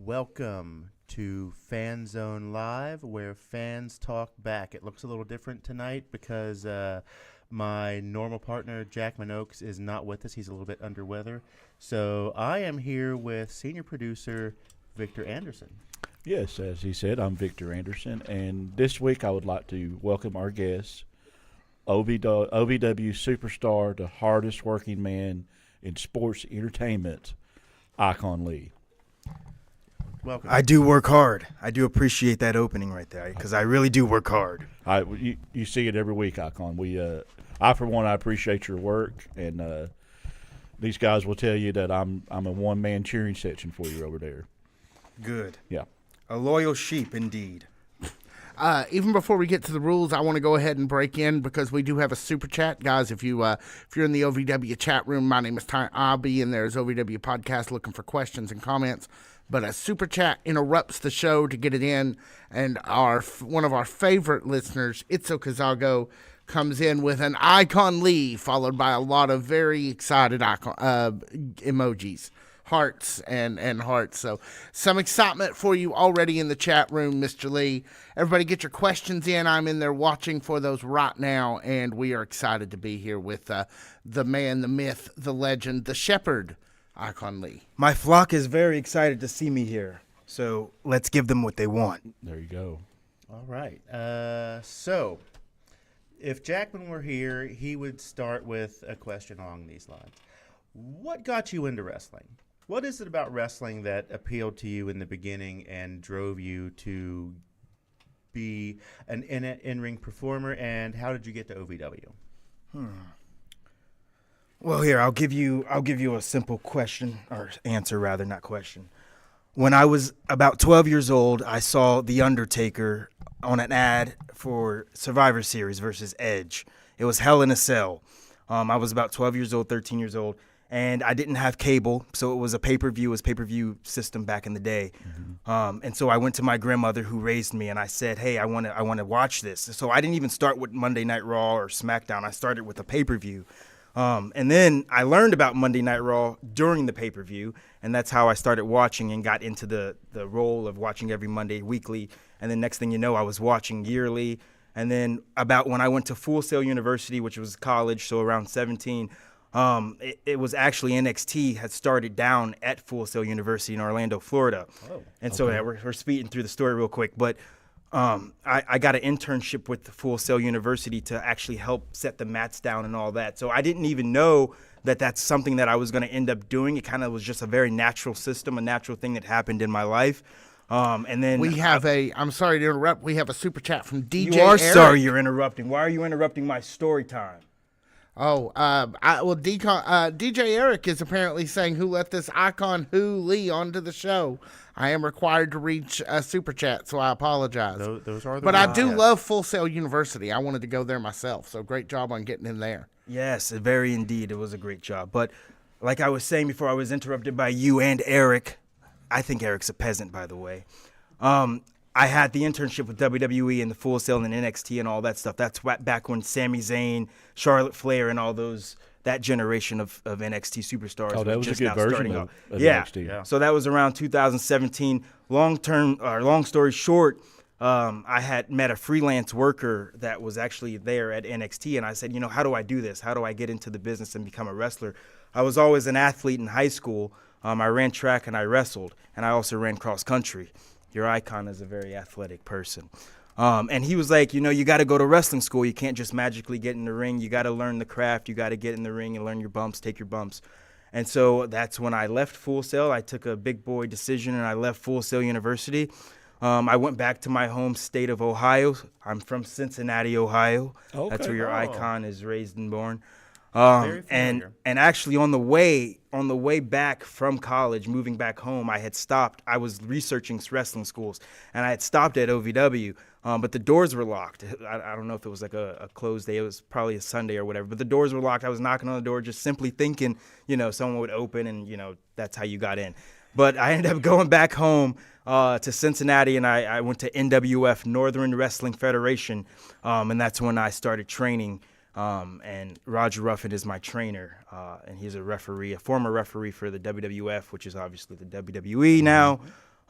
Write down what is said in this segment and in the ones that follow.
Welcome to Fan Zone Live, where fans talk back. It looks a little different tonight because my normal partner, Jack Minogues, is not with us. He's a little bit under weather. So I am here with senior producer Victor Anderson. Yes, as he said, I'm Victor Anderson, and this week I would like to welcome our guest, OVW superstar, the hardest working man in sports entertainment, Icon Lee. Welcome. I do work hard. I do appreciate that opening right there because I really do work hard. You see it every week, Icon. I for one, I appreciate your work, and these guys will tell you that I'm a one-man cheering section for you over there. Good. Yeah. A loyal sheep indeed. Even before we get to the rules, I want to go ahead and break in because we do have a super chat, guys. If you're in the OVW chat room, my name is Ty. I'll be in there as OVW podcast looking for questions and comments. But a super chat interrupts the show to get it in, and one of our favorite listeners, Itzo Kazago, comes in with an Icon Lee, followed by a lot of very excited emojis, hearts and hearts. So some excitement for you already in the chat room, Mr. Lee. Everybody get your questions in. I'm in there watching for those right now, and we are excited to be here with the man, the myth, the legend, the shepherd, Icon Lee. My flock is very excited to see me here, so let's give them what they want. There you go. All right. So if Jackman were here, he would start with a question along these lines. What got you into wrestling? What is it about wrestling that appealed to you in the beginning and drove you to be an in-ring performer, and how did you get to OVW? Well, here I'll give you a simple question or answer rather, not question. When I was about 12 years old, I saw The Undertaker on an ad for Survivor Series versus Edge. It was Hell in a Cell. I was about 12 years old, 13 years old, and I didn't have cable, so it was a pay-per-view. It was pay-per-view system back in the day. And so I went to my grandmother who raised me, and I said, hey, I want to watch this. So I didn't even start with Monday Night Raw or SmackDown. I started with a pay-per-view. And then I learned about Monday Night Raw during the pay-per-view, and that's how I started watching and got into the role of watching every Monday weekly. And then next thing you know, I was watching yearly. And then about when I went to Full Sail University, which was college, so around 17, it was actually NXT had started down at Full Sail University in Orlando, Florida. Oh, and so we're speeding through the story real quick, but I got an internship with the Full Sail University to actually help set the mats down and all that. So I didn't even know that that's something that I was going to end up doing. It kind of was just a very natural system, a natural thing that happened in my life. And then we have I'm sorry to interrupt. We have a super chat from DJ You are Eric. sorry you're interrupting. Why are you interrupting my story time? Oh, DJ Eric is apparently saying, who let this Icon Lee onto the show? I am required to reach a super chat, so I apologize. Those are the But I do love Full Sail University. I wanted to go there myself, so great job on getting in there. Yes, very indeed. It was a great job. But like I was saying before I was interrupted by you and Eric, I think Eric's a peasant, by the way. I had the internship with WWE and the Full Sail and NXT and all that stuff. That's back when Sami Zayn, Charlotte Flair, and all that generation of NXT superstars. Oh, that was just a good version of NXT. Yeah. So that was around 2017. Long story short, I had met a freelance worker that was actually there at NXT, and I said, how do I do this? How do I get into the business and become a wrestler? I was always an athlete in high school. I ran track and I wrestled, and I also ran cross country. Your Icon is a very athletic person. And he was like, you got to go to wrestling school. You can't just magically get in the ring. You got to learn the craft. You got to get in the ring and learn your bumps, take your bumps. And so that's when I left Full Sail. I took a big boy decision, and I left Full Sail University. I went back to my home state of Ohio. I'm from Cincinnati, Ohio. Okay. That's where your Oh. icon is raised and born. Very And familiar. actually on the way back from college, moving back home, I had stopped. I was researching wrestling schools, and I had stopped at OVW, but the doors were locked. I don't know if it was like a closed day. It was probably a Sunday or whatever, but the doors were locked. I was knocking on the door, just simply thinking, someone would open, and that's how you got in. But I ended up going back home to Cincinnati, and I went to NWF, Northern Wrestling Federation, and that's when I started training. And Roger Ruffin is my trainer, and he's a referee, a former referee for the WWF, which is obviously the WWE now,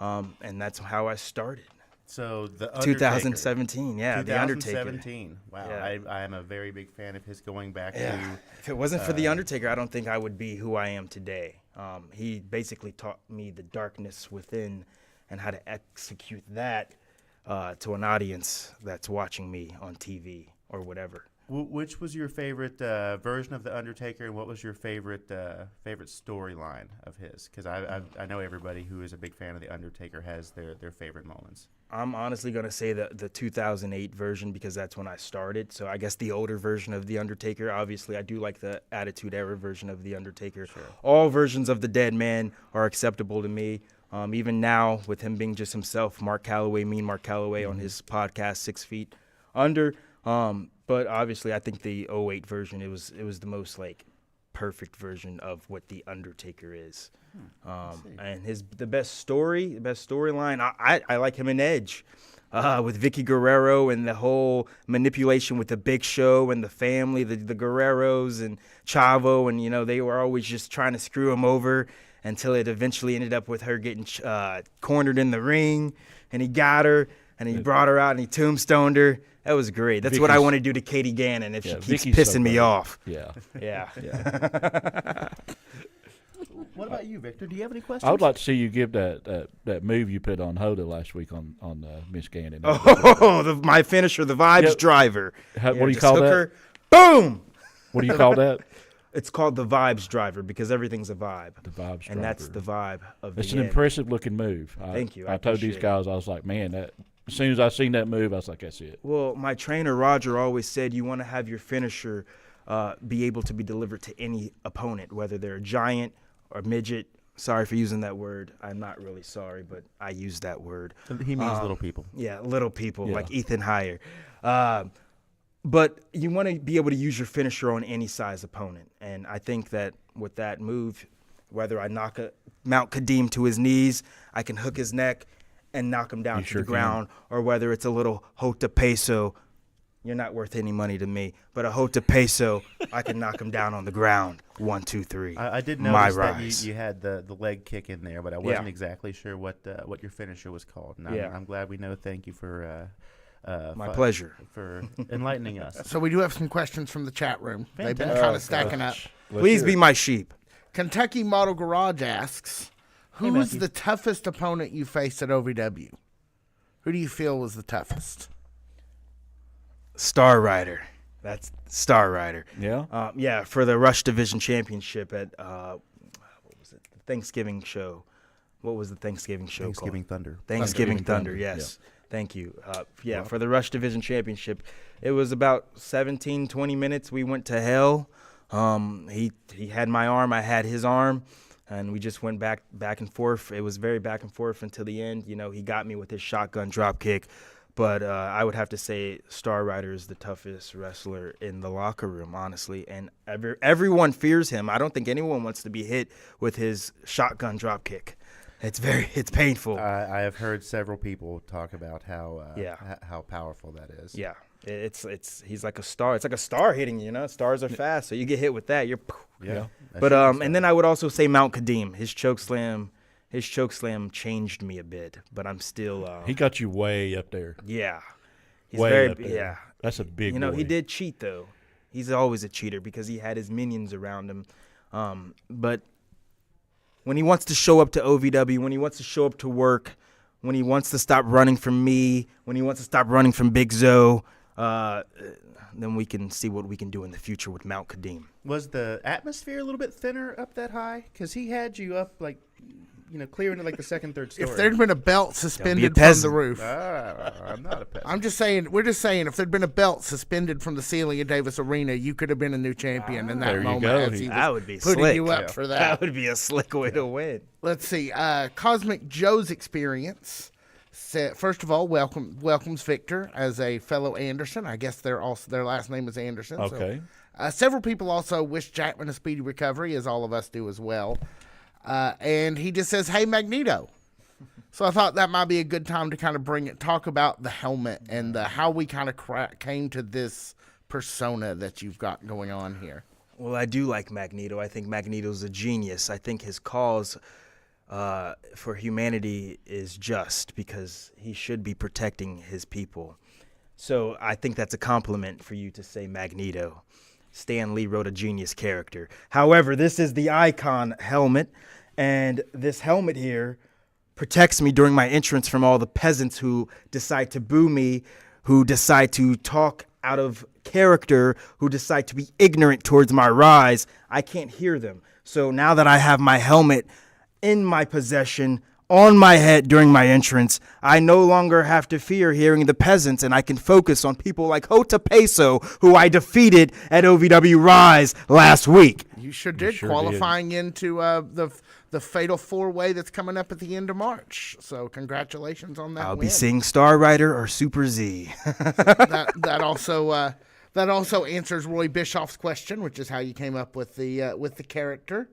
and that's how I started. So the Undertaker. 2017, yeah, The Undertaker. 2017. Wow, Yeah. I am a very big fan of his going back Yeah. to. If it wasn't for The Undertaker, I don't think I would be who I am today. He basically taught me the darkness within and how to execute that to an audience that's watching me on TV or whatever. Which was your favorite version of the Undertaker, and what was your favorite storyline of his? Because I know everybody who is a big fan of the Undertaker has their favorite moments. I'm honestly going to say the 2008 version because that's when I started. So I guess the older version of The Undertaker. Obviously, I do like the Attitude Era version of The Undertaker. Sure. All versions of the Dead Man are acceptable to me. Even now, with him being just himself, Mark Calloway on his podcast, 6 Feet Under. But obviously, I think the 2008 version, it was the most perfect version of what the Undertaker is. And the best storyline, I like him in Edge, with Vicky Guerrero and the whole manipulation with the Big Show and the family, the Guerreros and Chavo, and they were always just trying to screw him over until it eventually ended up with her getting cornered in the ring, and he got her, and he brought her out, and he tombstoned her. That was great. That's what I want to do to Katie Gannon if she keeps Vicky's so pissing me great. off. Yeah. Yeah. What about you, Victor? Do you have any questions? I would like to see you give that move you put on Hoda last week on Miss Gannon. Oh, my finisher, the Vibes Yep. Driver. What do you just call hook that? her, boom! What do you call that? It's called the Vibes Driver because everything's a vibe. The Vibes And that's Driver. the vibe of It's the an end. impressive looking move. Thank you. I I told these appreciate it. guys, I was like, man, that as soon as I seen that move, I was like, that's it. Well, my trainer, Roger, always said you want to have your finisher be able to be delivered to any opponent, whether they're a giant or midget. Sorry for using that word. I'm not really sorry, but I use that word. He means little people. Yeah, little people Yeah. like Ethan Heyer. But you want to be able to use your finisher on any size opponent. And I think that with that move, whether I knock Mount Kadeem to his knees, I can hook his neck and knock him down You to sure the ground, or whether it's a little Hota Peso. You're not worth any money to me, but a Hota Peso, I can knock him down on the ground. 1, 2, 3. I did My notice that rise. you had the leg kick in there, but I wasn't Yeah. exactly sure what your finisher was called. And Yeah. I'm glad we know. Thank you for My pleasure. for enlightening us. So we do have some questions from the chat room. They've been Fantastic. kind of stacking up. Please be my sheep. Kentucky Model Garage asks, who's Matthew. the toughest opponent you faced at OVW? Who do you feel was the toughest? Star Rider. That's Star Rider. Yeah. Yeah, for the Rush Division Championship at what was it? The Thanksgiving show. What was the Thanksgiving show Thanksgiving called? Thunder. Thanksgiving Thunder, Thunder. Yes. Thank you. Yeah, for the Rush Division Championship, it was about 17, 20 minutes. We went to hell. He had my arm, I had his arm, and we just went back and forth. It was very back and forth until the end. He got me with his shotgun drop kick. But I would have to say Star Rider is the toughest wrestler in the locker room, honestly. And everyone fears him. I don't think anyone wants to be hit with his shotgun drop kick. It's painful. I have heard several people talk about how Yeah. how powerful that is. Yeah, he's like a star. It's like a star hitting you. Stars are fast, so you get hit with that, you're. Yeah. But and then I would also say Mount Kadeem. His choke slam changed me a bit, but I'm still. He got you way up there. Yeah, he's Way very up there. yeah. That's a big He boy. did cheat though. He's always a cheater because he had his minions around him. But when he wants to show up to OVW, when he wants to show up to work, when he wants to stop running from me, when he wants to stop running from Big Zo, then we can see what we can do in the future with Mount Kadeem. Was the atmosphere a little bit thinner up that high? Because he had you up like, clear into like the second, third story. If there'd been a belt suspended from the peasant. roof. I'm not a peasant. We're just saying, if there'd been a belt suspended from the ceiling of Davis Arena, you could have been a new champion in that There you moment. go. As he was That would be putting slick. you up for that. That would be a slick way to win. Let's see. Cosmic Joe's experience. First of all, welcomes Victor as a fellow Anderson. I guess their last name is Anderson. Okay. So, several people also wish Jackman a speedy recovery, as all of us do as well. And he just says, "Hey, Magneto." So I thought that might be a good time to talk about the helmet and how we kind of came to this persona that you've got going on here. Well, I do like Magneto. I think Magneto's a genius. I think his cause for humanity is just because he should be protecting his people. So I think that's a compliment for you to say Magneto. Stan Lee wrote a genius character. However, this is the Icon helmet, and this helmet here protects me during my entrance from all the peasants who decide to boo me, who decide to talk out of character, who decide to be ignorant towards my rise. I can't hear them. So now that I have my helmet in my possession, on my head during my entrance, I no longer have to fear hearing the peasants, and I can focus on people like Hota Peso, who I defeated at OVW Rise last week. You sure did, sure qualifying into the fatal four-way that's coming up at the end of March. So congratulations on that I'll win. be seeing Star Rider or Super Z. that also answers Roy Bischoff's question, which is how you came up with the character.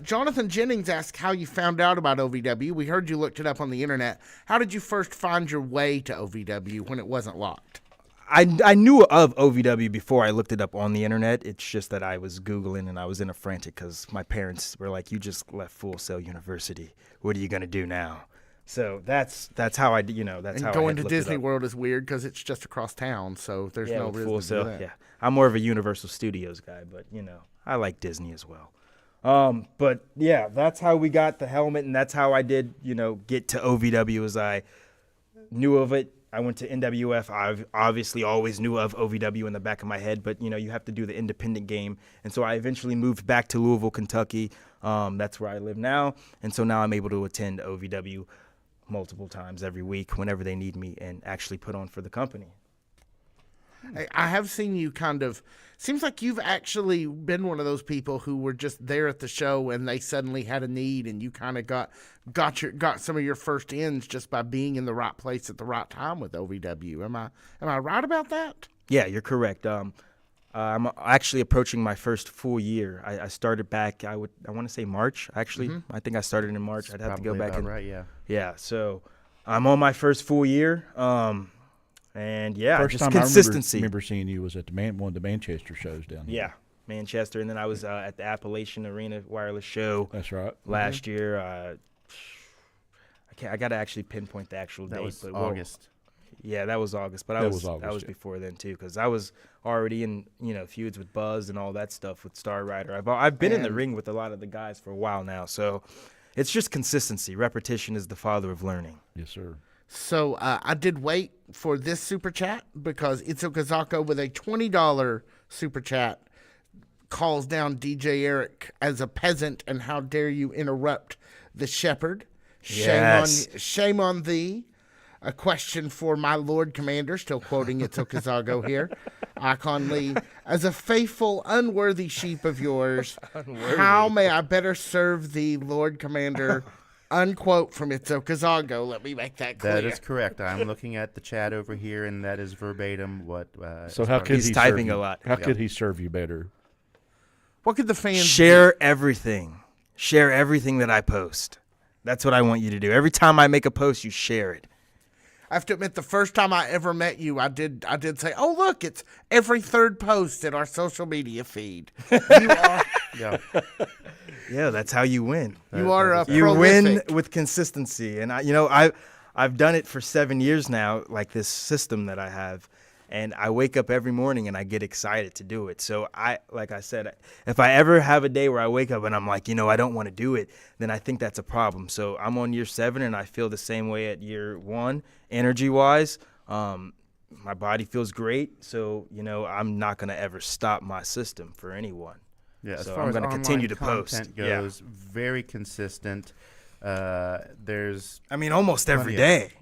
Jonathan Jennings asked how you found out about OVW. We heard you looked it up on the internet. How did you first find your way to OVW when it wasn't locked? I knew of OVW before I looked it up on the internet. It's just that I was Googling and I was in a frantic because my parents were like, "You just left Full Sail University. What are you going to do now?" So that's how I, that's how I going had to looked it Disney up. World is weird because it's just across town, so there's no with reason Full to do Sail. that. Yeah, I'm more of a Universal Studios guy, but I like Disney as well. But yeah, that's how we got the helmet, and that's how I did, get to OVW. As I knew of it. I went to NWF. I've obviously always knew of OVW in the back of my head, but you have to do the independent game. And so I eventually moved back to Louisville, Kentucky. That's where I live now. And so now I'm able to attend OVW multiple times every week whenever they need me and actually put on for the company. I have seen you seems like you've actually been one of those people who were just there at the show and they suddenly had a need and you kind of got some of your first ends just by being in the right place at the right time with OVW. Am I right about that? Yeah, you're correct. I'm actually approaching my first full year. I started back, I want to say March, actually. Mm-hmm. I think I started in March. I'd have to go back. Right, yeah. Yeah, so I'm on my first full year. And yeah, First just time consistency. I remember seeing you was at one of the Manchester shows down here. Yeah, Manchester, and then I was at the Appalachian Arena Wireless Show. That's right. Last year. I got to actually pinpoint the actual That date. was but August. Yeah, that was August. But That was August, that was yeah. before then too, because I was already in feuds with Buzz and all that stuff with Star Rider. I've been in the ring with a lot of the guys for a while now, so it's just consistency. Repetition is the father of learning. Yes, sir. So I did wait for this super chat because Itzo Kazako with a $20 super chat calls down DJ Eric as a peasant and how dare you interrupt the shepherd. Yes. Shame on thee. A question for my Lord Commander, still quoting Itzo Kazago here. Icon Lee, as a faithful, unworthy sheep of yours, how may I better serve thee, Lord Commander? Unquote from Itzo Kazago. Let me make that clear. That is correct. I'm looking at the chat over here, and that is verbatim what. So how could He's he typing serve you? a lot. How could he serve you better? What could the fans Share everything. Share everything that I post. That's what I want you to do. Every time I make a post, you share it. I have to admit, the first time I ever met you, I did say, "Oh, look, it's every third post in our social media feed." You are, Yeah. Yeah, that's how you win. you are a You win prolific. with consistency, and I've done it for 7 years now, like this system that I have, And I wake up every morning and I get excited to do it. So like I said, if I ever have a day where I wake up and I'm like, I don't want to do it, then I think that's a problem. So I'm on year 7 and I feel the same way at year 1, energy-wise. My body feels great. So, I'm not going to ever stop my system for anyone. Yeah, as So far I'm as gonna online continue to post. content Yeah. goes, very consistent. There's Almost every Plenty of day.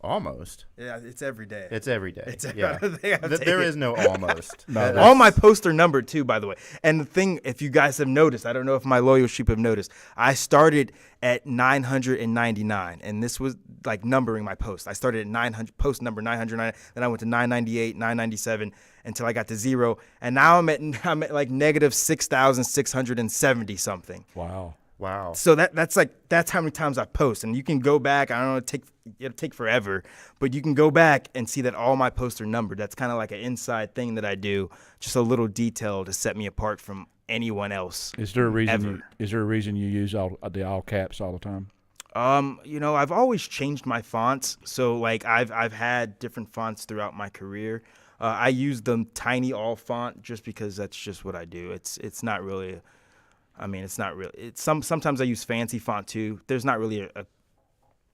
almost. Yeah, it's every day. It's every day. It's every yeah. day I take There it. is no almost. No, That- All my posts are numbered too, by the way. And the thing, if you guys have noticed, I don't know if my loyal sheep have noticed, I started at 999, and this was like numbering my posts. I started at 900, post number 909, then I went to 998, 997, until I got to 0, and now I'm at like negative 6,670 something. Wow. Wow. So that's how many times I post, and you can go back. I don't know, it'll take forever, but you can go back and see that all my posts are numbered. That's kind of like an inside thing that I do, just a little detail to set me apart from anyone else. Is there a reason? Ever. Is there a reason you use the all caps all the time? I've always changed my fonts. So like I've had different fonts throughout my career. I use the tiny all font just because that's just what I do. It's not really. It's not really. Sometimes I use fancy font too. There's not really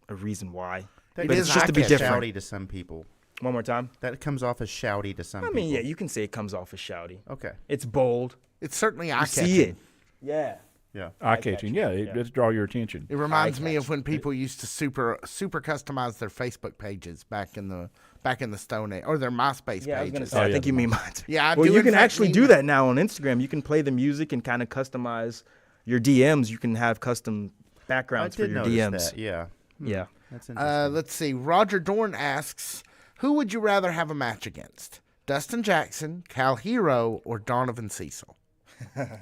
a reason why. That But is it's just to be different. shouty to some people. One more time. That comes off as shouty to some people. Yeah, you can say it comes off as shouty. Okay. It's bold. It's certainly You eye-catching. see it. Yeah. Yeah. Eye-catching. Yeah, it does draw your attention. It reminds me of when people used to super customize their Facebook pages back in the Stone Age, or their MySpace Yeah, I was gonna pages. say. I think you mean mine. Yeah, I well, do you in can fact actually mean do that. that now on Instagram. You can play the music and kind of customize your DMs. You can have custom I backgrounds for did your notice DMs. that. Yeah. Yeah. That's interesting. Let's see. Roger Dorn asks, who would you rather have a match against? Dustin Jackson, Cal Hero, or Donovan Cecil?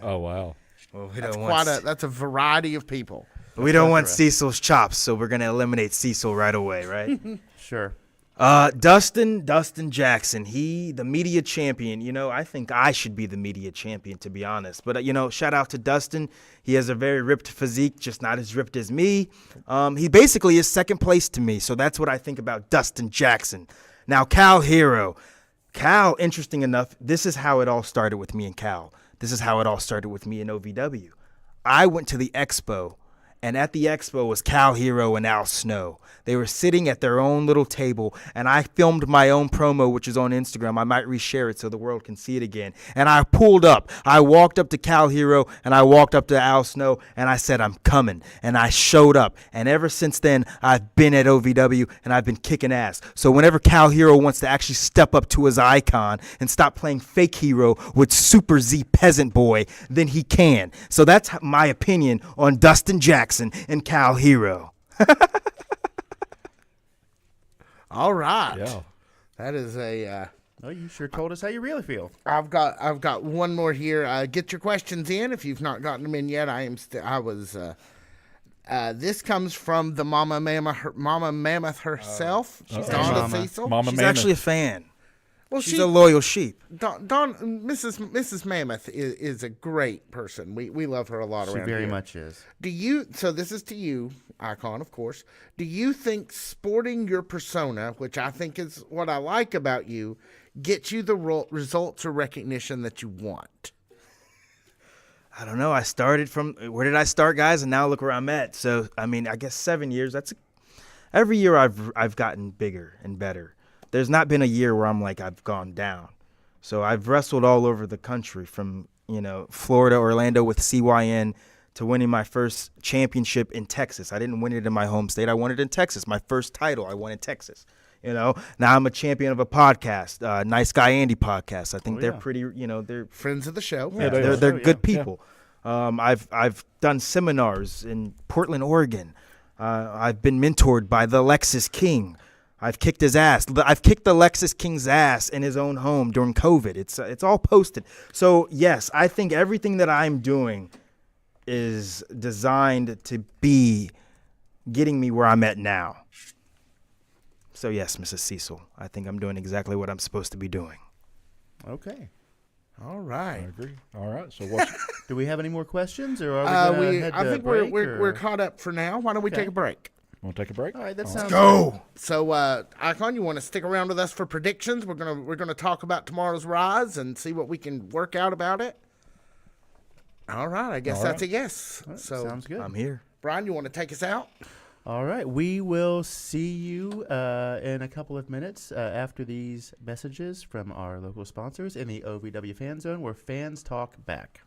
Oh wow. Well, we That's don't want that's a variety of people. we don't want plethora. Cecil's chops, so we're gonna eliminate Cecil right away, right? Sure. Dustin Jackson, the media champion. I think I should be the media champion, to be honest. But, shout out to Dustin. He has a very ripped physique, just not as ripped as me. He basically is second place to me. So that's what I think about Dustin Jackson. Now, Cal Hero. Cal, interesting enough, this is how it all started with me and Cal. This is how it all started with me and OVW. I went to the expo, and at the expo was Cal Hero and Al Snow. They were sitting at their own little table, and I filmed my own promo, which is on Instagram. I might reshare it so the world can see it again. And I pulled up. I walked up to Cal Hero, and I walked up to Al Snow, and I said, I'm coming. And I showed up. And ever since then, I've been at OVW, and I've been kicking ass. So whenever Cal Hero wants to actually step up to his icon and stop playing fake hero with Super Z Peasant Boy, then he can. So that's my opinion on Dustin Jackson and Cal Hero. All right. Yeah. That is a. Oh, you sure told us how you really feel. I've got one more here. Get your questions in if you've not gotten them in yet. This comes from the Mama Mammoth herself. She's Donna Mama. Cecil. Mama She's Mammoth. actually a fan. Well, She's a loyal sheep. Mrs. Mammoth is a great person. We love her a lot She around very here. much is. So this is to you, Icon, of course. Do you think sporting your persona, which I think is what I like about you, gets you the results or recognition that you want? I don't know. I started from where did I start, guys? And now look where I'm at. So I guess 7 years. Every year I've gotten bigger and better. There's not been a year where I'm like I've gone down. So I've wrestled all over the country, from Florida, Orlando with CYN, to winning my first championship in Texas. I didn't win it in my home state. I won it in Texas. My first title I won in Texas. Now I'm a champion of a podcast, Nice Guy Andy podcast. I think they're pretty, they're Friends of the show. Yeah, they are. they're good Yeah. people. I've done seminars in Portland, Oregon. I've been mentored by the Lexus King. I've kicked his ass. I've kicked the Lexus King's ass in his own home during COVID. It's all posted. So yes, I think everything that I'm doing is designed to be getting me where I'm at now. So yes, Mrs. Cecil, I think I'm doing exactly what I'm supposed to be doing. Okay. All I right. agree. All right. So what's Do we have any more questions, or are we gonna head I to think break, we're or- caught up for now. Why don't we Okay. take a break? Want to take a break? All right, that sounds Go. So, Icon, you want to stick around with us for predictions? We're gonna talk about tomorrow's rise and see what we can work out about it. All right, I guess All that's right. a yes. good. So, Sounds good. I'm here. Brian, you want to take us out? All right, we will see you in a couple of minutes after these messages from our local sponsors in the OVW Fan Zone, where fans talk back.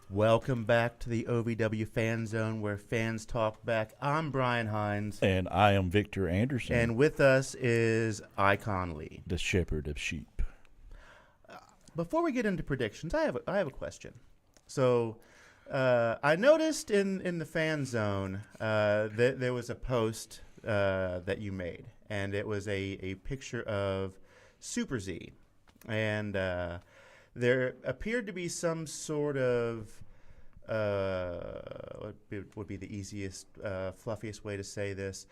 Welcome back to the OVW Fan Zone, where fans talk back. I'm Brian Hines, And I am Victor Anderson, and with us is Icon Lee. the shepherd of sheep. Before we get into predictions, I have a question. So, I noticed in the Fan Zone that there was a post that you made, and it was a picture of Super Z, and there appeared to be some sort of what would be the easiest, fluffiest way to say this.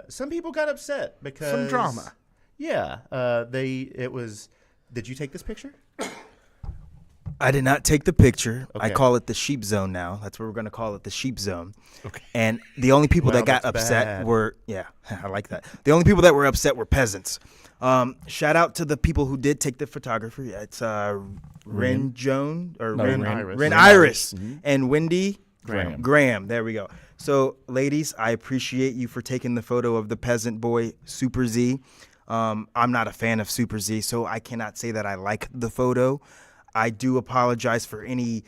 Some people got upset because Some drama. Yeah, it was. Did you take this picture? I did not take the picture. I Okay. call it the sheep zone now. That's what we're going to call it, the sheep zone. Okay. And the only people Well, that got that's upset bad. were, yeah, I like that. The only people that were upset were peasants. Shout out to the people who did take the photography. It's Ren Joan or No, Ren Ren Ren Iris. Iris and Wendy Graham. Graham. There we go. So, ladies, I appreciate you for taking the photo of the peasant boy Super Z. I'm not a fan of Super Z, so I cannot say that I like the photo. I do apologize for any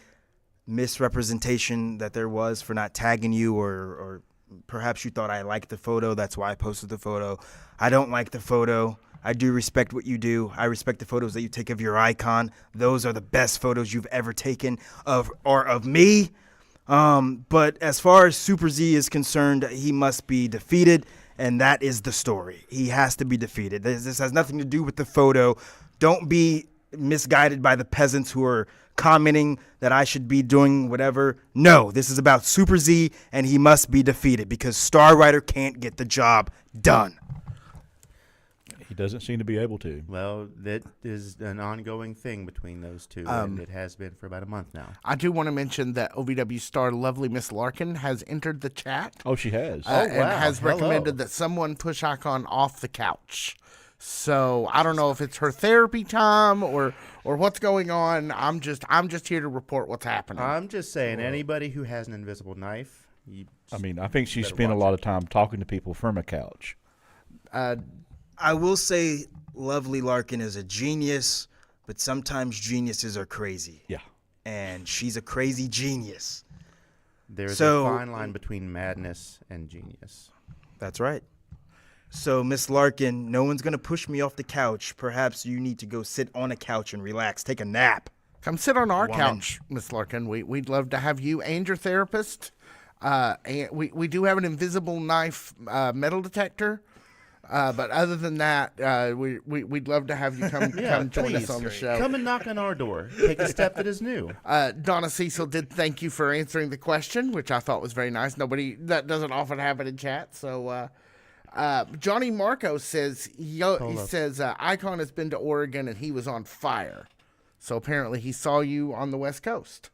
misrepresentation that there was for not tagging you, or perhaps you thought I liked the photo. That's why I posted the photo. I don't like the photo. I do respect what you do. I respect the photos that you take of your icon. Those are the best photos you've ever taken of me. But as far as Super Z is concerned, he must be defeated, and that is the story. He has to be defeated. This has nothing to do with the photo. Don't be misguided by the peasants who are commenting that I should be doing whatever. No, this is about Super Z, and he must be defeated because Star Rider can't get the job done. He doesn't seem to be able to. Well, that is an ongoing thing between those two, and it has been for about a month now. I do want to mention that OVW star lovely Miss Larkin has entered the chat. Oh, she has. And wow. has Hello. recommended that someone push Icon off the couch. So I don't know if it's her therapy time or what's going on. I'm just here to report what's happening. I'm just saying, anybody who has an invisible knife, I mean, I think she better spent a watch lot of time talking to people from a couch. I I will say Lovely Larkin is a genius, but sometimes geniuses are crazy. Yeah. And she's a crazy genius. There's So- a fine line between madness and genius. That's right. So, Miss Larkin, no one's going to push me off the couch. Perhaps you need to go sit on a couch and relax. Take a nap. Come sit on our Woman. couch, Miss Larkin. We'd love to have you and your therapist. And we do have an invisible knife metal detector. But other than that, we'd love to have you come join us please. on the show. Come and knock on our door. Take a step that is new. Donna Cecil did thank you for answering the question, which I thought was very nice. That doesn't often happen in chat. So Johnny Marco says Icon has been to Oregon and he was on fire. So apparently he saw you on the West Coast.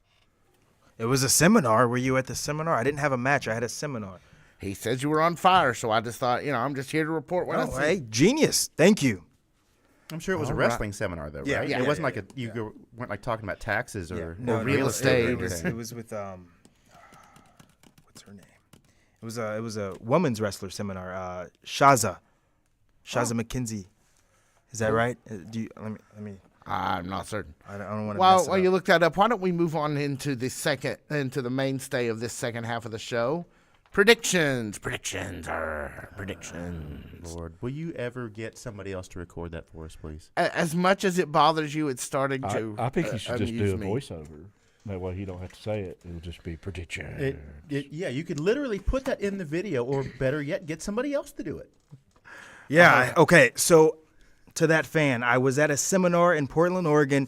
It was a seminar. Were you at the seminar? I didn't have a match. I had a seminar. He says you were on fire, so I just thought, I'm just here to report what I see. Hey, genius. Thank you. I'm sure it was a wrestling seminar, though, Yeah, right? yeah, it wasn't yeah, like you weren't like talking about taxes or real estate. or It was anything. with what's her name? It was a women's wrestler seminar. Shaza McKenzie. Is that right? Do you, let me. I'm not certain. I don't want to. Well, while you look that up, why don't we move on into the mainstay of this second half of the show? Predictions. Lord, will you ever get somebody else to record that for us, please? As much as it bothers you, it's starting to. I think you should just do amuse a me. voiceover. That way he don't have to say it. It'll just be prediction. Yeah, you could literally put that in the video, or better yet, get somebody else to do it. Yeah. Okay. So, to that fan, I was at a seminar in Portland, Oregon,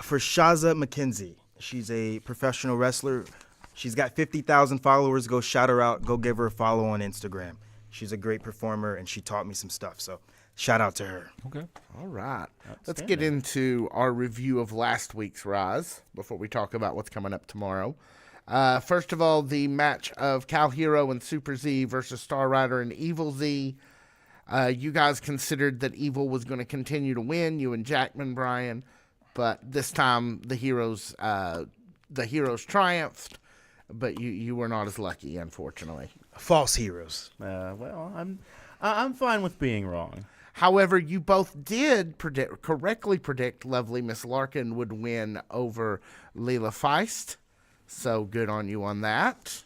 for Shaza McKenzie. She's a professional wrestler. She's got 50,000 followers. Go shout her out. Go give her a follow on Instagram. She's a great performer, and she taught me some stuff. So, shout out to her. Okay. All right. Let's get into our review of last week's Rise before we talk about what's coming up tomorrow. First of all, the match of Cal Hero and Super Z versus Star Rider and Evil Z. You guys considered that Evil was going to continue to win, you and Jackman, Brian, but this time the Heroes triumphed, but you were not as lucky, unfortunately. False heroes. Well, I'm fine with being wrong. However, you both did correctly predict lovely Miss Larkin would win over Leela Feist, so good on you on that.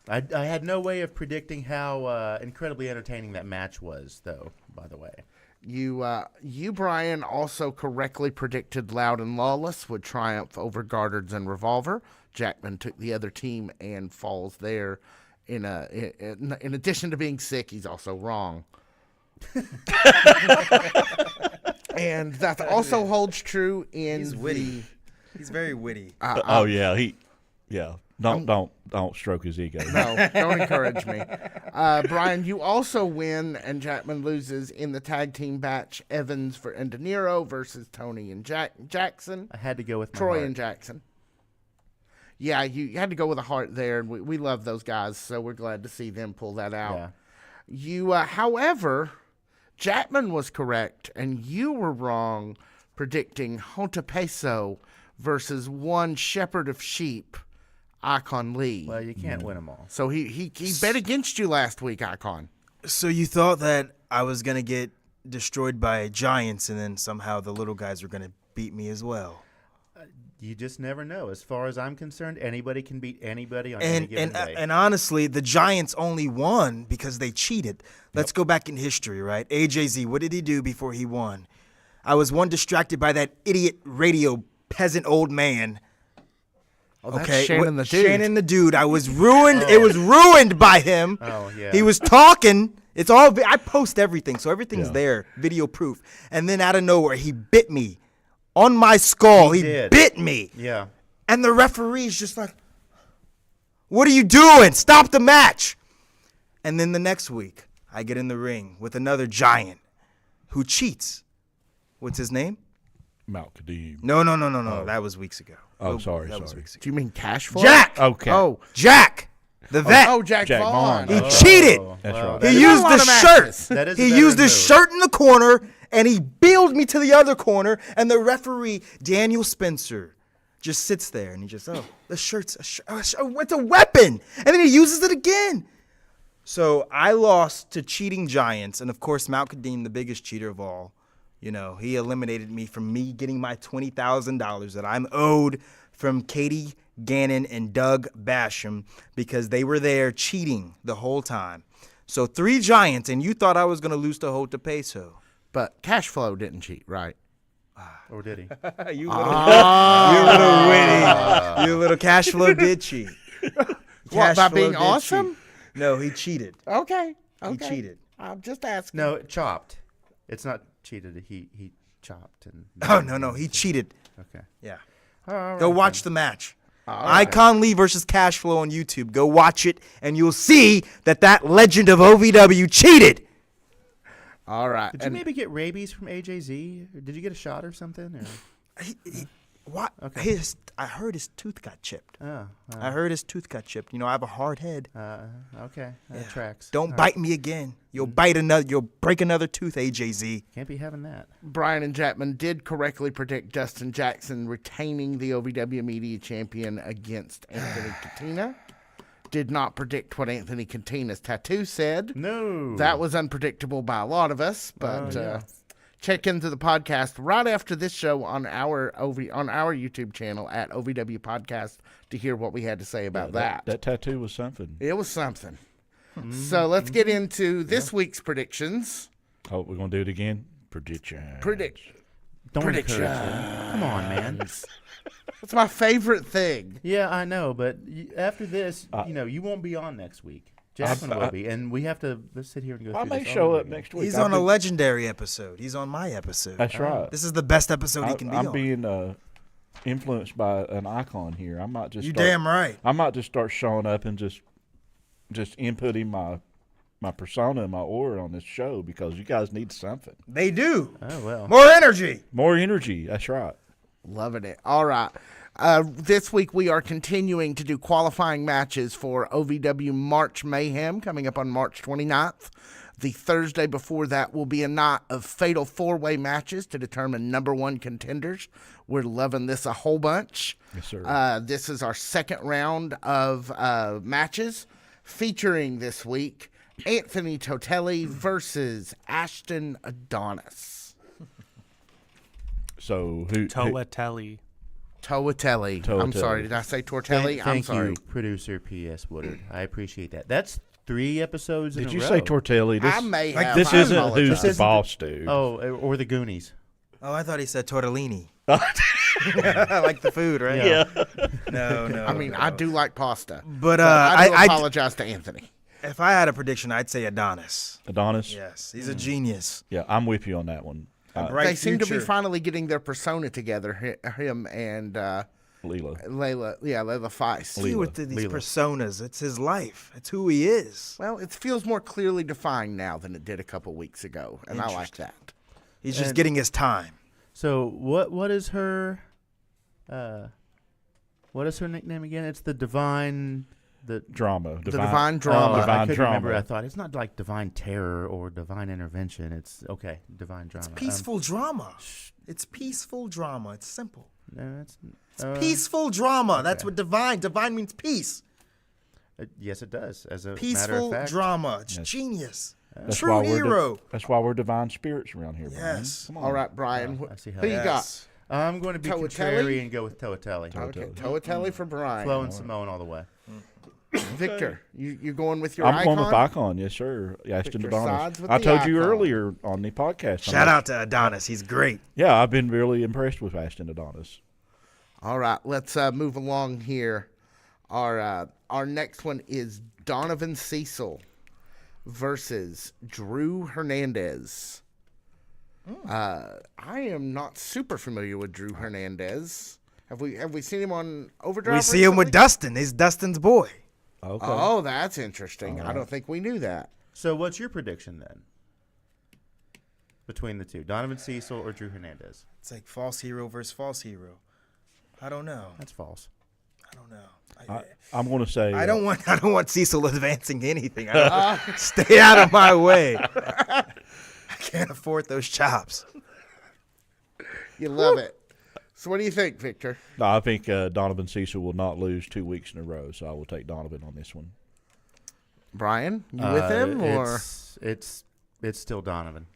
I had no way of predicting how incredibly entertaining that match was, though, by the way. You, Brian, also correctly predicted Loud and Lawless would triumph over Gardards and Revolver. Jackman took the other team and falls there. In addition to being sick, he's also wrong. And that also holds true in He's witty. He's very witty. Don't stroke his ego. No, don't encourage me. Brian, you also win and Jackman loses in the tag team match Evans and De Niro versus Tony and Jackson. I had to go with my Troy heart. and Jackson. Yeah, you had to go with a heart there, and we love those guys, so we're glad to see them pull that out. Yeah. You, however, Jackman was correct, and you were wrong predicting Honta Peso versus one shepherd of sheep, Icon Lee. Well, you can't win them all. So he bet against you last week, Icon. So you thought that I was going to get destroyed by giants and then somehow the little guys were going to beat me as well. You just never know. As far as I'm concerned, anybody can beat anybody on any given day. And honestly, the Giants only won because they cheated. Let's go back in history, right? AJZ, what did he do before he won? I was distracted by that idiot radio peasant old man. Oh, that's Shannon the dude. Shannon the dude. I was ruined. It was ruined by him. Oh, yeah. He was talking. It's all. I post everything, so everything's there, video proof. And then out of nowhere, he bit me on my skull. He did. bit me. Yeah. And the referee's just like, "What are you doing? Stop the match!" And then the next week, I get in the ring with another giant who cheats. What's his name? Mount Kadeem. No. That was weeks ago. Oh, sorry. That was weeks ago. Do you mean Cash Flow? Jack. Okay. Oh, Jack, the vet. oh, Jack Vaughn. Vaughn. He cheated. That's right. He There's used a lot the of shirt. matches. That is a He veteran used his move. shirt in the corner, and he beeled me to the other corner. And the referee, Daniel Spencer, just sits there, and he just, the shirt's it's a weapon. And then he uses it again. So I lost to cheating giants, and of course, Mount Kadeem, the biggest cheater of all. You know, he eliminated me from me getting my $20,000 that I'm owed from Katie Gannon and Doug Basham because they were there cheating the whole time. So 3 giants, and you thought I was going to lose to Hota Peso. But cash flow didn't cheat, right? Or did he? You little witty. You little cash flow did cheat. What, Cash by flow being did awesome? cheat. No, he cheated. Okay. He cheated. I'm just asking. No, chopped. It's not cheated. He chopped and. Oh, no, he cheated. Okay. Yeah. All right, Go watch then. the match. right. Icon Lee versus Cash Flow on YouTube. Go watch it, and you'll see that legend of OVW cheated. All right. Did you maybe get rabies from AJZ? Or did you get a shot or something? Or? What? Okay. I heard his tooth got chipped. Oh. I heard his tooth got chipped. You know, I have a hard head. Okay. That tracks. Don't All bite me again. You'll bite another. You'll break another tooth, AJZ. Can't be having that. Brian and Jackman did correctly predict Dustin Jackson retaining the OVW Media Champion against Anthony Katina. Did not predict what Anthony Katina's tattoo said. No. That was unpredictable by a lot of us, but yeah. check into the podcast right after this show on our YouTube channel at OVW Podcast to hear what we had to say about that. That tattoo was something. It was something. So let's get into this week's predictions. Oh, we're gonna do it again. Prediction. Don't prediction. encourage him. Come on, man. That's my favorite thing. Yeah, I know, but after this, you won't be on next week. Jackman will be, and we have to let's sit here and go I through may this show all up again. next week. He's on a legendary episode. He's on my episode. That's right. This is the best episode he can be I'm on. being influenced by an icon here. I might just. You damn right. I might just start showing up and just inputting my persona and my aura on this show because you guys need something. They do. Oh well. More energy. More energy. That's right. Loving it. All right. This week we are continuing to do qualifying matches for OVW March Mayhem coming up on March 29th. The Thursday before that will be a night of fatal 4-way matches to determine number 1 contenders. We're loving this a whole bunch. Yes, sir. This is our second round of matches featuring this week Anthony Totelli versus Ashton Adonis. So who? Toatelli. Toatelli. I'm Toatelli. sorry, did I say Tortelli? I'm Thank sorry. you, producer P.S. Woodard. I appreciate that. That's 3 episodes in Did a you row. say Tortelli? I may have. This I isn't apologize. who's the boss, dude. Oh, or the Goonies. Oh, I thought he said tortellini. Like the food, right? Yeah. No. I mean, I do like pasta. But I do I apologize to Anthony. if I had a prediction, I'd say Adonis. Adonis. Yes, he's a genius. Yeah, I'm with you on that one. A bright They seem to be future. finally getting their persona together, him and Leela. Layla Feist. See with these Leela. personas. It's his life. It's who he is. Well, it feels more clearly defined now than it did a couple weeks ago, and I like that. He's just And- getting his time. So what is her what is her nickname again? It's the Divine Drama. The Divine Drama. Oh, I Divine couldn't remember. Drama. I thought it's not like Divine Terror or Divine Intervention. It's okay, Divine Drama. Peaceful drama. It's peaceful drama. It's simple. No, it's Peaceful drama. That's what divine. Divine means peace. yes, it does. As a matter Peaceful of fact, drama. It's Yes. genius. That's True why we're hero. that's why we're divine spirits around here. Brian. Yes. Come on. All right, Brian. I see how Who you that- got? I'm going to be Toatelli? contrary and go with Toatelli. Okay, Toatelli for Brian. Flo and Simone all the way. Victor, you going with your I'm icon? going with Icon, yes, sir. Ashton your Adonis. sides with I the told you Icon. earlier on the podcast. Shout out to Adonis. He's great. Yeah, I've been really impressed with Ashton Adonis. All right, let's move along here. Our next one is Donovan Cecil versus Drew Hernandez. I am not super familiar with Drew Hernandez. Have we seen him on Overdrive? We see him with recently? Dustin. He's Dustin's boy. Okay. Oh, that's interesting. I don't think we knew that. So what's your prediction then? Between the two, Donovan Cecil or Drew Hernandez? It's like false hero versus false hero. I don't know. That's false. I don't know. I'm going to say. I don't want Cecil advancing anything. Stay out of my way. I can't afford those chops. You love it. So what do you think, Victor? No, I think Donovan Cecil will not lose 2 weeks in a row, so I will take Donovan on this one. Brian, you with him or? It's still Donovan.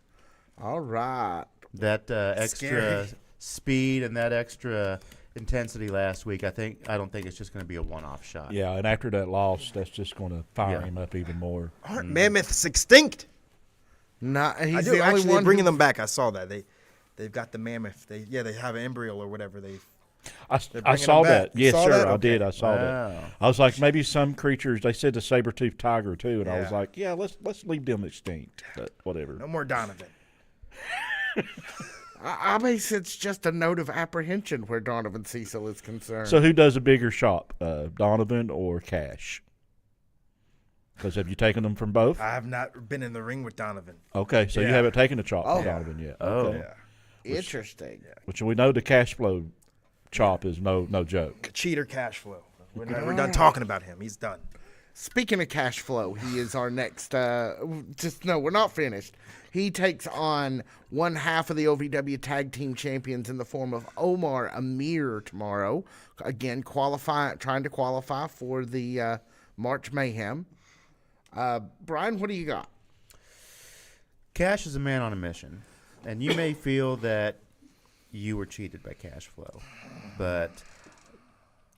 All right. That extra speed and that extra intensity last week, I don't think it's just going to be a one-off shot. Yeah, and after that loss, that's just going to fire him up even more. Aren't mammoths extinct? Not he's I do the only actually one bringing them back. I saw that they've got the mammoth. They have an embryo or whatever. I bringing saw them back. that. You Yes, saw sir. that? I Okay. did. I saw that. I was like, maybe some creatures. They said the saber-toothed tiger too, and I was Yeah. like, yeah, let's leave them extinct. But whatever. No more Donovan. I mean, it's just a note of apprehension where Donovan Cecil is concerned. So who does a bigger shot, Donovan or Cash? Because have you taken them from both? I have not been in the ring with Donovan. Okay, so you Yeah. haven't taken a chop Oh. from Donovan yet. Oh. Okay. Yeah. Interesting. Which we know the cash flow chop is no joke. Cheater cash flow. We're done talking about him. He's done. Speaking of cash flow, he is our next. We're not finished. He takes on one half of the OVW Tag Team Champions in the form of Omar Amir tomorrow. Again, trying to qualify for the March Mayhem. Brian, what do you got? Cash is a man on a mission, and you may feel that you were cheated by cash flow, but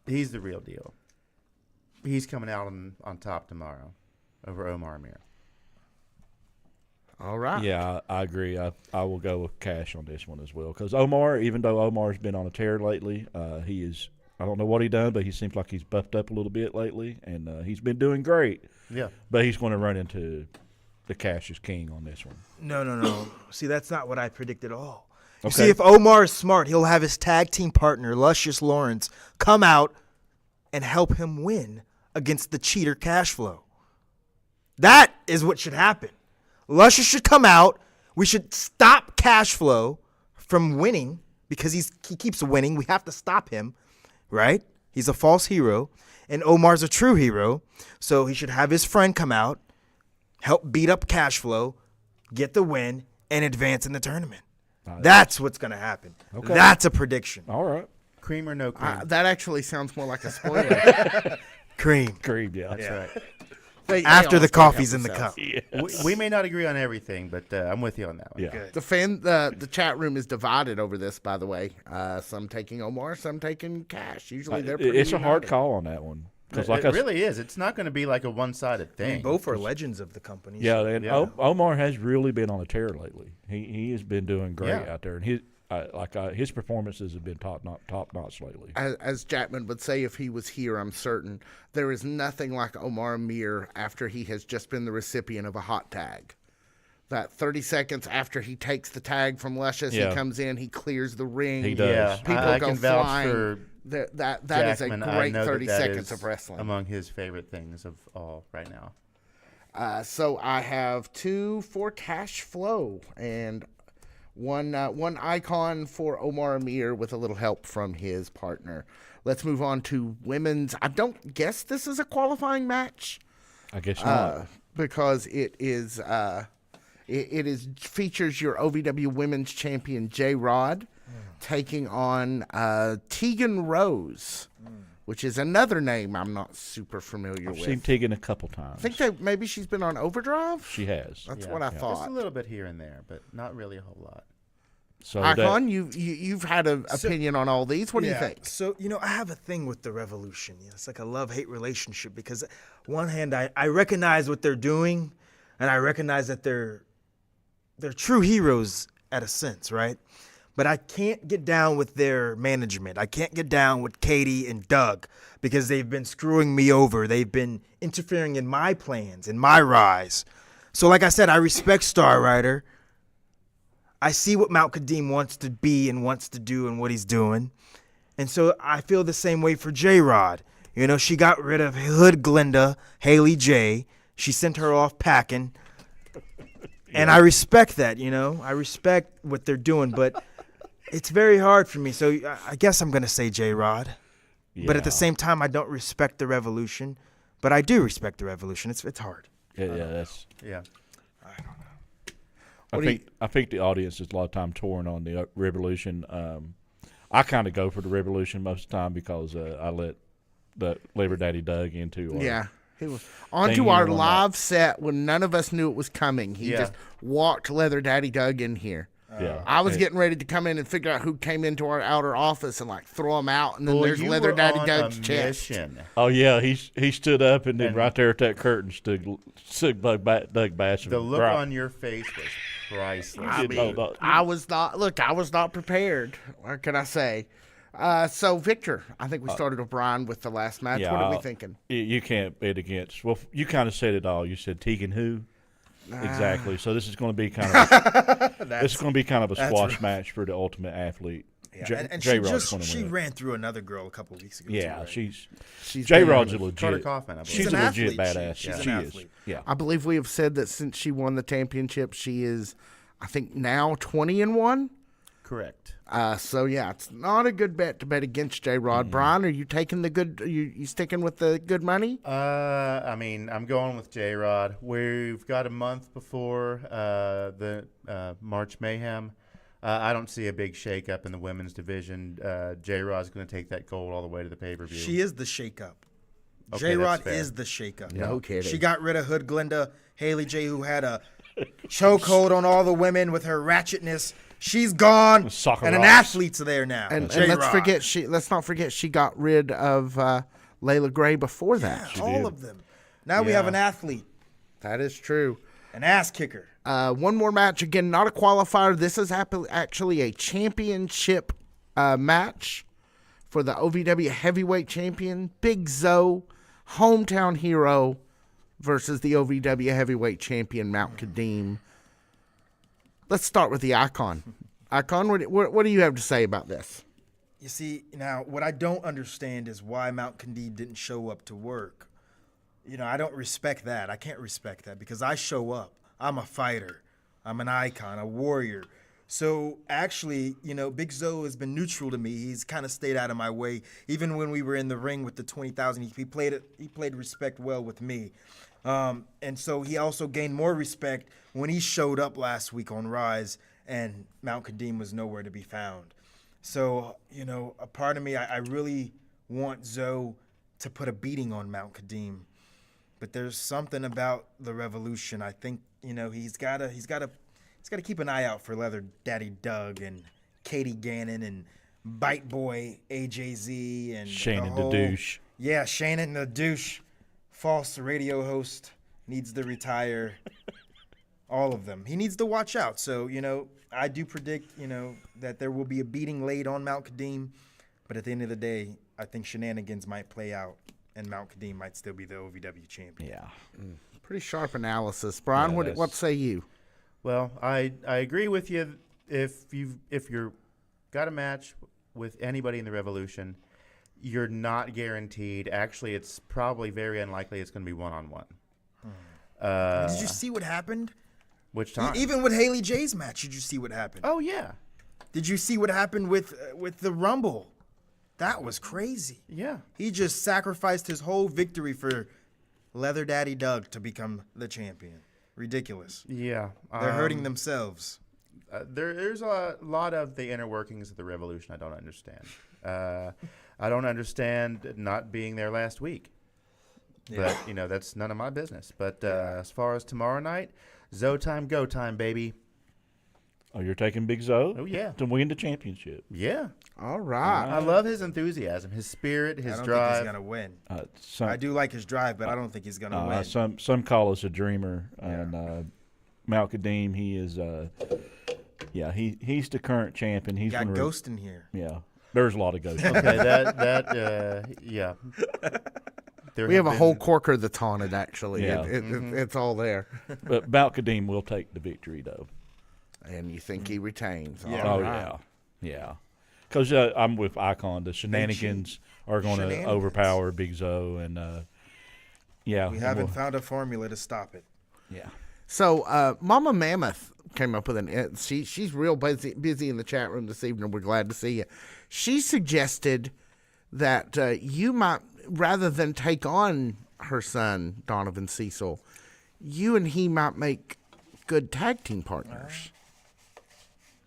he's the real deal. He's coming out on top tomorrow over Omar Amir. All right. Yeah, I agree. I will go with Cash on this one as well. Because Omar, even though Omar's been on a tear lately, he is. I don't know what he done, but he seems like he's buffed up a little bit lately, and he's been doing great. Yeah. But he's going to run into the Cash is king on this one. No. See, that's not what I predicted at all. You Okay. see, if Omar is smart, he'll have his tag team partner, Luscious Lawrence, come out and help him win against the cheater cash flow. That is what should happen. Luscious should come out. We should stop cash flow from winning because he keeps winning. We have to stop him, right? He's a false hero, and Omar's a true hero. So he should have his friend come out, help beat up cash flow, get the win, and advance in the tournament. That's what's going to happen. Okay. That's a prediction. All right. Cream or no cream? That actually sounds more like a spoiler. Cream. Agreed, yeah. That's right. They After the always gotta coffee's help in the themselves. cup. We may not agree on everything, but I'm with you on that one. Yeah. The chat room is divided over this, by the way. Some taking Omar, some taking Cash. Usually they're pretty It's a hard united. call on that one. Because It really is. It's not going to be like a one-sided thing. Both are legends of the company. Yeah, and Yeah. Omar has really been on a tear lately. He has been doing great Yeah. out there, and his performances have been top notch lately. As Jackman would say if he was here, I'm certain, there is nothing like Omar Amir after he has just been the recipient of a hot tag. That 30 seconds after he takes the tag from Luscious, Yeah. he comes in, he clears the ring. He does. Yeah, People I go can vouch flying. for That is a Jackman. I great know 30 that seconds is of wrestling. among his favorite things of all right now. So I have 2 for Cash Flow and one icon for Omar Amir with a little help from his partner. Let's move on to women's. I don't guess this is a qualifying match I guess not. because it is features your OVW Women's Champion J Rod taking on Tegan Rose, which is another name I'm not super familiar I've with. seen Tegan a couple times. I think maybe she's been on Overdrive. she has. That's Yeah. what I Just a thought. little bit here and there, but not really a whole lot. So Icon, you've had an opinion on all these. What do you think? So, I have a thing with the Revolution. It's like a love-hate relationship because one hand, I recognize what they're doing, and I recognize that they're true heroes at a sense, right? But I can't get down with their management. I can't get down with Katie and Doug because they've been screwing me over. They've been interfering in my plans, in my rise. So like I said, I respect Star Rider. I see what Mount Kadeem wants to be and wants to do and what he's doing. And so I feel the same way for J-Rod. She got rid of Hood Glinda, Haley J. She sent her off packing. And I respect that, I respect what they're doing, but it's very hard for me. So I guess I'm going to say J-Rod. But at the same time, I don't respect the Revolution. But I do respect the Revolution. It's hard. that's. Yeah. I think the audience is a lot of time torn on the Revolution. I kind of go for the Revolution most of the time because I let the Labor Daddy Doug into He was onto Thing our in one live set when none of us knew it was coming. He Yeah. just walked Leather Daddy Doug in here. Yeah. I was getting ready to come in and figure out who came into our outer office and like throw them out, and then Well, there's you Leather were Daddy on Doug's a chest. mission. Oh yeah, he stood up and then right there at that curtain stood Doug Basham. The look right. on your face was priceless. I mean, I was not prepared. What can I say? So Victor, I think we started with Brian with the last match. Yeah, What are we thinking? You can't bet against. Well, you kind of said it all. You said Tegan who? Exactly. So this is going to be kind of a squash match for the ultimate athlete. Yeah, and J she Rod's just going to win. ran through another girl a couple weeks ago. Yeah, too, right? she's J Rod's a Carter legit. Kaufman, I believe. She's an a legit athlete. badass. She's She an is. athlete. Yeah. I believe we have said that since she won the championship, she is, I think, now 20-1. Correct. So yeah, it's not a good bet to bet against J Rod. Brian, are you taking the good? Are you sticking with the good money? I mean, I'm going with J Rod. We've got a month before the March Mayhem. I don't see a big shakeup in the women's division. J Rod's going to take that gold all the way to the pay-per-view. She is the shakeup. Okay, J-Rod that's fair. is the shakeup. No kidding. She got rid of Hood Glenda, Haley J, who had a chokehold on all the women with her ratchetness. She's gone, Soccer and an rocks. athlete's there now. And J-Rod. let's not forget she got rid of Layla Gray before that. Yeah, all of them. Now we have an athlete, That is true. an ass kicker. One more match. Again, not a qualifier. This is actually a championship match for the OVW heavyweight champion, Big Zoe, hometown hero, versus the OVW heavyweight champion, Mount Kadeem. Let's start with the Icon. Icon, what do you have to say about this? You see, now, what I don't understand is why Mount Kadeem didn't show up to work. You know, I don't respect that. I can't respect that because I show up. I'm a fighter. I'm an icon, a warrior. So actually, you know, Big Zoe has been neutral to me. He's kind of stayed out of my way. Even when we were in the ring with the 20,000, he played respect well with me. And so he also gained more respect when he showed up last week on Rise and Mount Kadeem was nowhere to be found. So, you know, a part of me, I really want Zoe to put a beating on Mount Kadeem. But there's something about the Revolution. I think, you know, he's gotta keep an eye out for Leather Daddy Doug and Katie Gannon and Bite Boy AJZ and Shannon the the douche. Yeah, Shannon the douche, false radio host, needs to retire. All of them. He needs to watch out. So, you know, I do predict, you know, that there will be a beating laid on Mount Kadeem. But at the end of the day, I think shenanigans might play out and Mount Kadeem might still be the OVW champion. Yeah. Pretty sharp analysis. Brian, Yeah, what say you? Well, I agree with you. If you're got a match with anybody in the Revolution, you're not guaranteed. Actually, it's probably very unlikely it's going to be one-on-one. Did you see what happened? Which time? Even with Haley J's match, did you see what happened? Oh yeah, Did you see what happened with the Rumble? That was crazy. yeah. He just sacrificed his whole victory for Leather Daddy Doug to become the champion. Ridiculous. Yeah, They're hurting themselves. There's a lot of the inner workings of the Revolution I don't understand. I don't understand not being there last week. But, you know, that's none of my business. But as far as tomorrow night, Zoe time, go time, baby. Oh, you're taking Big Zoe? Oh, yeah. To win the championship. Yeah. All right. I love his enthusiasm, his spirit, his I don't drive. think he's going to win. Some, I do like his drive, but I don't think he's going to win. some call us a dreamer. And Mount Kadeem, he is, he's the current champion. He's Got gonna Ghost in here. Yeah. There's a lot of ghosts. Okay, yeah. There We have a been- whole corker that's haunted, actually. Yeah. It's all there. But Mount Kadeem will take the victory, though. And you think he retains. Yeah. All Oh, right. yeah. Because I'm with Icon. The shenanigans are going to Shenanigans. overpower Big Zoe. And, We haven't found a formula to stop it. Yeah. So Mama Mammoth came up with she's real busy in the chat room this evening. We're glad to see you. She suggested that you might, rather than take on her son, Donovan Cecil, you and he might make good tag team partners.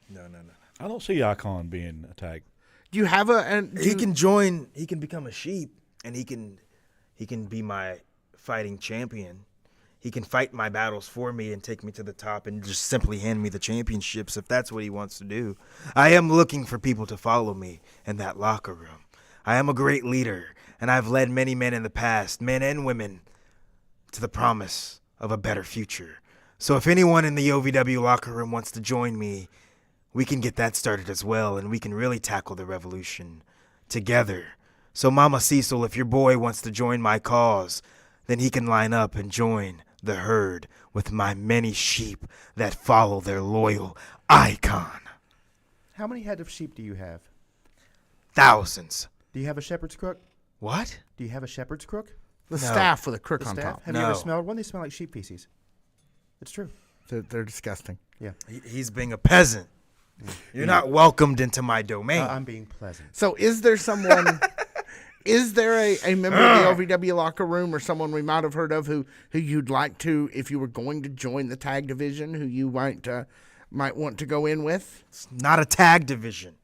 No. I don't see Icon being attacked. Do you have He can join. He can become a sheep, and he can be my fighting champion. He can fight my battles for me and take me to the top and just simply hand me the championships if that's what he wants to do. I am looking for people to follow me in that locker room. I am a great leader, and I've led many men in the past, men and women, to the promise of a better future. So if anyone in the OVW locker room wants to join me, we can get that started as well, and we can really tackle the revolution together. So Mama Cecil, if your boy wants to join my cause, then he can line up and join the herd with my many sheep that follow their loyal icon. How many head of sheep do you have? Thousands. Do you have a shepherd's crook? What? Do you have a shepherd's crook? The No. staff with a crook The on staff? top. Have you ever No. smelled one? They smell like sheep feces. It's true. They're disgusting. Yeah. He's being a peasant. You're not welcomed into my domain. I'm being pleasant. So is there someone, is there a member of the OVW locker room or someone we might have heard of who you'd like to, if you were going to join the tag division, who you might want to go in with? It's not a tag division.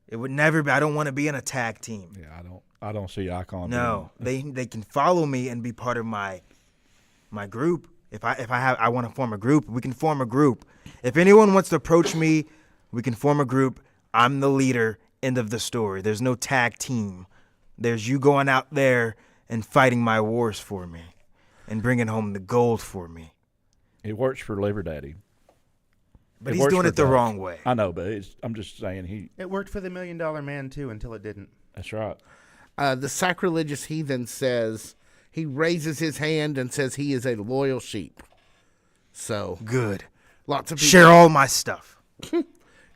It would never be. I don't want to be in a tag team. Yeah, I don't see Icon. No, they can follow me and be part of my group. If I want to form a group, we can form a group. If anyone wants to approach me, we can form a group. I'm the leader. End of the story. There's no tag team. There's you going out there and fighting my wars for me and bringing home the gold for me. It works for Liver Daddy. But It he's works doing for it the Doc. wrong way. I know, but I'm just saying It worked for the $1 Million Man, too, until it didn't. that's right. The sacrilegious heathen says, he raises his hand and says he is a loyal sheep. So Good. lots of people. Share all my stuff.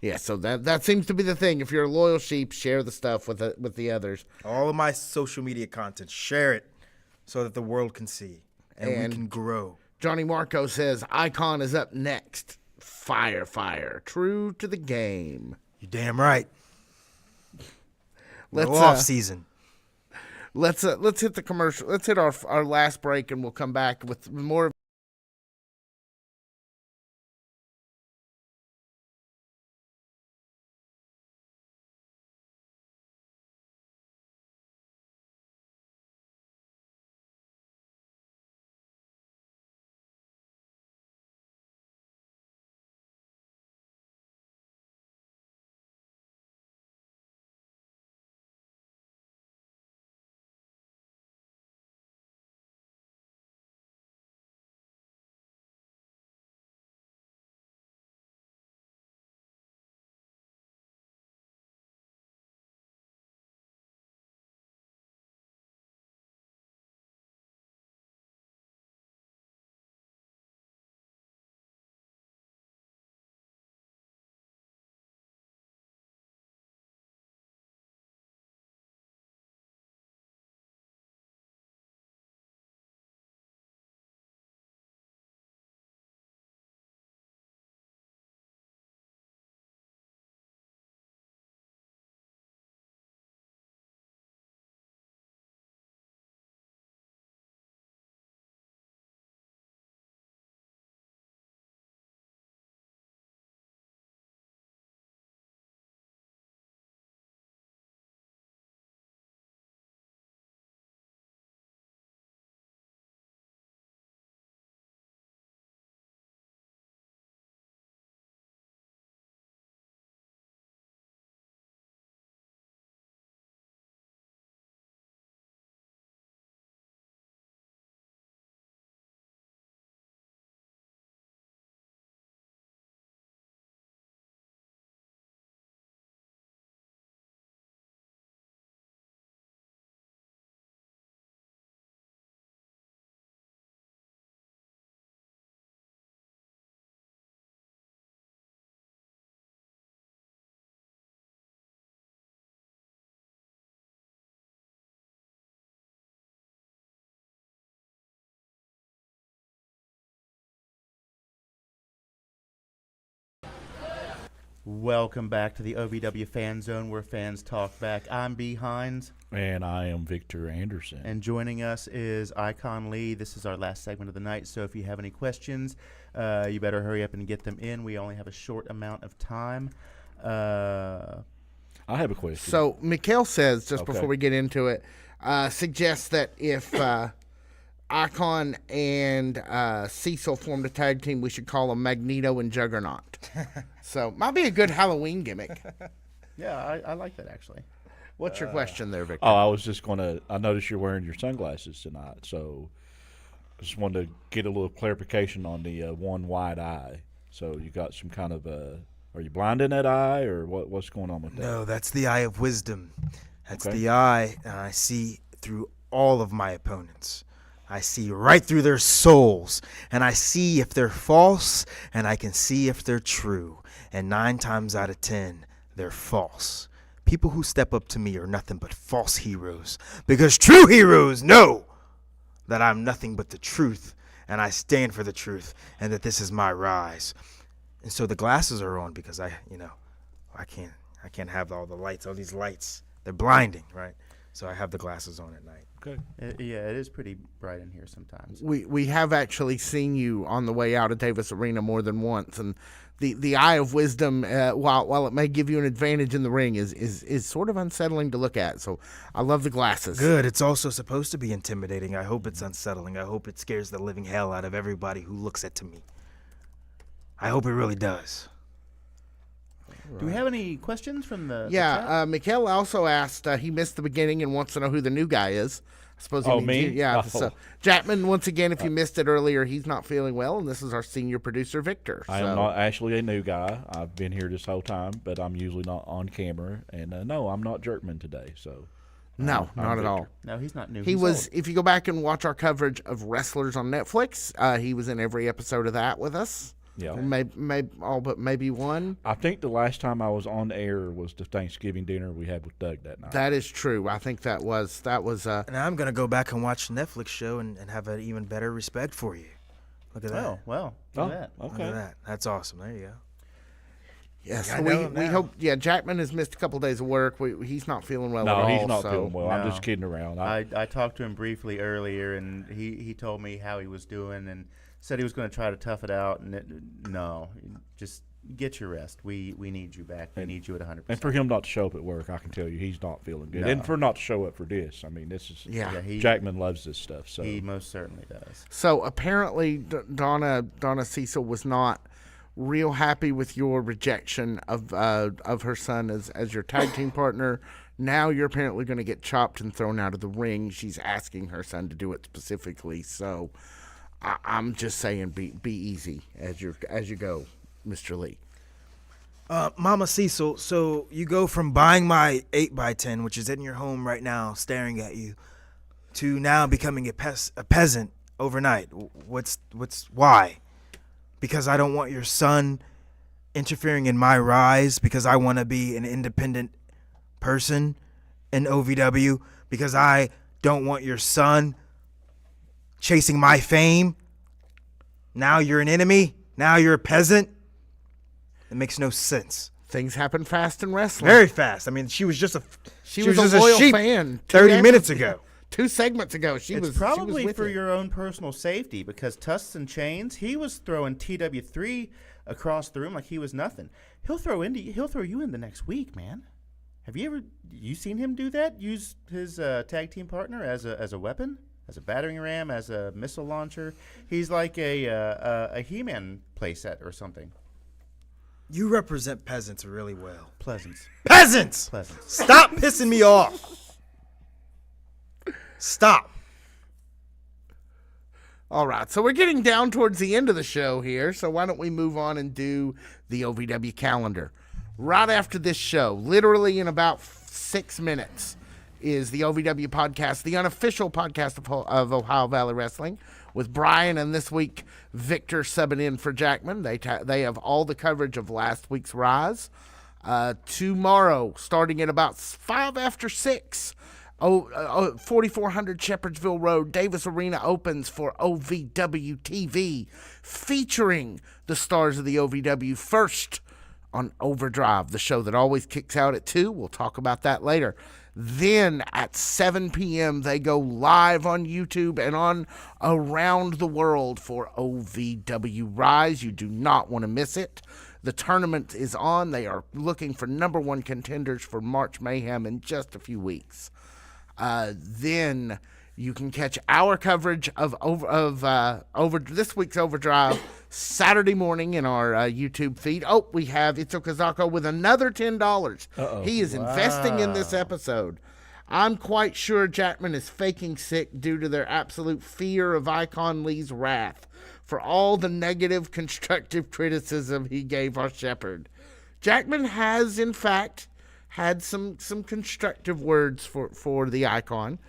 Yeah, so that seems to be the thing. If you're a loyal sheep, share the stuff with the others. All of my social media content. Share it so that the world can see and And- we can grow. Johnny Marco says, Icon is up next. Fire. True to the game. You're damn right. Let's No off season. let's hit the commercial. Let's hit our last break, and we'll come back with more. Welcome back to the OVW Fan Zone, where fans talk back. I'm B. Hines, And I am Victor Anderson. and joining us is Icon Lee. This is our last segment of the night, so if you have any questions, you better hurry up and get them in. We only have a short amount of time. I have a question. So Mikhail says, just Okay. before we get into it, suggests that if Icon and Cecil formed a tag team, we should call them Magneto and Juggernaut. So might be a good Halloween gimmick. Yeah, I like that actually. What's your question there, Victor? Oh, I was just I noticed you're wearing your sunglasses tonight, so I just wanted to get a little clarification on the one wide eye. So you got some kind of are you blind in that eye, or what's going on with that? No, that's the eye of wisdom. That's Okay. the eye, and I see through all of my opponents. I see right through their souls, and I see if they're false, and I can see if they're true. And 9 times out of 10, they're false. People who step up to me are nothing but false heroes, because true heroes know that I'm nothing but the truth, and I stand for the truth, and that this is my rise. And so the glasses are on because I can't have all the lights, all these lights. They're blinding, right? So I have the glasses on at night. Okay. Yeah, it is pretty bright in here sometimes. We have actually seen you on the way out of Davis Arena more than once, and the eye of wisdom, while it may give you an advantage in the ring, is sort of unsettling to look at. So I love the glasses. Good. It's also supposed to be intimidating. I hope it's unsettling. I hope it scares the living hell out of everybody who looks at me. I hope it really does. Do we have any questions from the chat? Yeah, Mikhail also asked, he missed the beginning and wants to know who the new guy is. I suppose he Oh, means me? you. Yeah, Oh. so Jackman, once again, if you missed it earlier, he's not feeling well, and this is our senior producer, Victor. I am not actually a new guy. I've been here this whole time, but I'm usually not on camera. And no, I'm not Jerkman today. So No, I'm not at Victor. all. No, he's not new. He He's was, old. if you go back and watch our coverage of wrestlers on Netflix, he was in every episode of that with us. Yeah. Maybe all but maybe one. I think the last time I was on air was the Thanksgiving dinner we had with Doug that night. That is true. I think that was And I'm going to go back and watch the Netflix show and have an even better respect for you. Look at that. Well, oh, look at that. Look okay. at that. That's awesome. There you go. yes. I So know him we now. hope. Yeah, Jackman has missed a couple days of work. He's not feeling well at No, all. he's not so. feeling well. I'm No. just kidding around. I talked to him briefly earlier, and he told me how he was doing and said he was going to try to tough it out. And no, just get your rest. We need you back. We need you at 100%. And for him not to show up at work, I can tell you he's not feeling good. No. And for not to show up for this, I mean, this is Yeah. Jackman loves this stuff. So He most certainly does. So apparently, Donna Cecil was not real happy with your rejection of her son as your tag team partner. Now you're apparently going to get chopped and thrown out of the ring. She's asking her son to do it specifically. So I'm just saying, be easy as you go, Mr. Lee. Mama Cecil, so you go from buying my 8x10, which is in your home right now, staring at you, to now becoming a peasant overnight. Why? Because I don't want your son interfering in my rise, because I want to be an independent person in OVW, because I don't want your son chasing my fame. Now you're an enemy. Now you're a peasant. It makes no sense. Things happen fast in wrestling. Very fast. I mean, she was just a She was just a loyal sheep fan. 30 minutes ago. 2 segments ago, she It's was probably she was with for you. your own personal safety, because Tusks and Chains, he was throwing TW3 across the room like he was nothing. He'll throw you in the next week, man. Have you seen him do that? Use his tag team partner as a weapon, as a battering ram, as a missile launcher. He's like a He-Man playset or something. You represent peasants really well. Pleasance. Peasants! Pleasance. Stop pissing me off. Stop. All right, so we're getting down towards the end of the show here, so why don't we move on and do the OVW calendar? Right after this show, literally in about 6 minutes, is the OVW podcast, the unofficial podcast of Ohio Valley Wrestling, with Brian and this week Victor subbing in for Jackman. They have all the coverage of last week's Rise. Tomorrow, starting at about 5 after 6, 4400 Shepherdsville Road, Davis Arena opens for OVW TV, featuring the stars of the OVW first on Overdrive, the show that always kicks out at 2. We'll talk about that later. Then at 7 p.m., they go live on YouTube and on Around the World for OVW Rise. You do not want to miss it. The tournament is on. They are looking for #1 contenders for March Mayhem in just a few weeks. Then You can catch our coverage of over this week's Overdrive Saturday morning in our YouTube feed. Oh, we have Itzo Kazako with another $10. He is investing in this episode. I'm quite sure Jackman is faking sick due to their absolute fear of Icon Lee's wrath for all the negative constructive criticism he gave our shepherd. Jackman has, in fact, had some constructive words for the Icon.